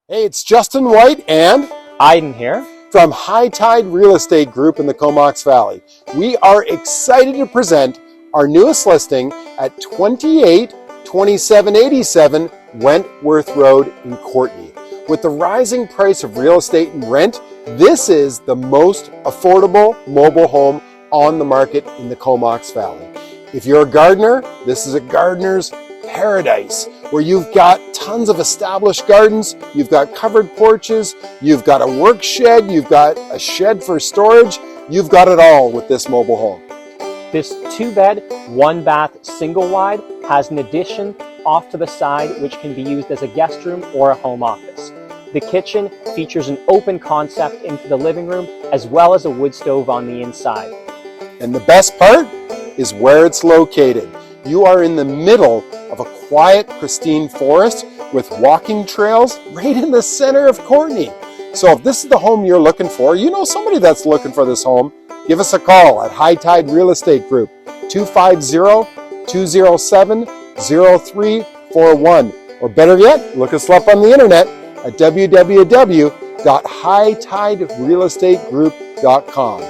Hey, it's Justin White and Aiden here from High Tide Real Estate Group in the Comox Valley. We are excited to present our newest listing at 282787 Wentworth Road in Courtenay. With the rising price of real estate and rent, this is the most affordable mobile home on the market in the Comox Valley. If you're a gardener, this is a gardener's paradise where you've got tons of established gardens, you've got covered porches, you've got a work shed, you've got a shed for storage, you've got it all with this mobile home. This 2-bed, 1-bath, single wide has an addition off to the side which can be used as a guest room or a home office. The kitchen features an open concept into the living room as well as a wood stove on the inside. And the best part is where it's located. You are in the middle of a quiet, pristine forest with walking trails right in the center of Courtenay. So if this is the home you're looking for, you know somebody that's looking for this home, give us a call at High Tide Real Estate Group, 250-207-0341. Or better yet, look us up on the internet at www.hightiderealestategroup.com.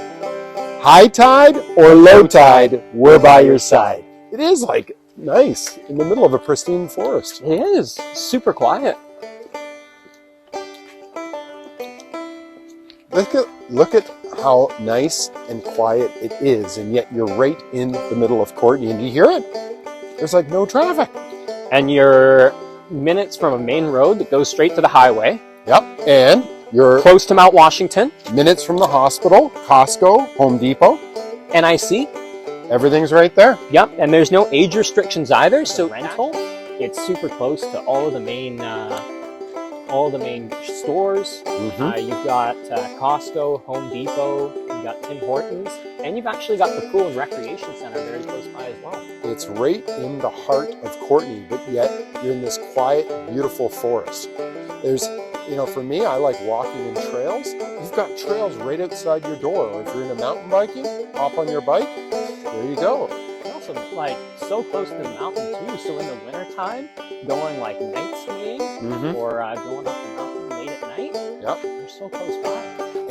High tide or low tide, we're by your side. It is like nice in the middle of a pristine forest. It is super quiet. Look at how nice and quiet it is, and yet you're right in the middle of Courtenay. And do you hear it? There's like no traffic. And you're minutes from a main road that goes straight to the highway. Yep, and you're close to Mount Washington. Minutes from the hospital, Costco, Home Depot. NIC. Everything's right there. Yep, and there's no age restrictions either, so rental, it's super close to all of the main stores. You've got Costco, Home Depot, you've got Tim Hortons, and you've actually got the pool and recreation center very close by as well. It's right in the heart of Courtenay, but yet you're in this quiet, beautiful forest. There's, for me, I like walking in trails. You've got trails right outside your door, or if you're into mountain biking, hop on your bike, there you go. Also, so close to the mountain too, so in the wintertime, going like night skiing or going up the mountain late at night, you're so close by.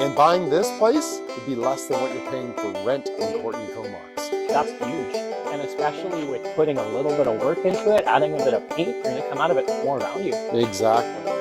And buying this place would be less than what you're paying for rent in Courtenay Comox. That's huge. And especially with putting a little bit of work into it, adding a bit of paint, you're going to come out of it with more value. Exactly.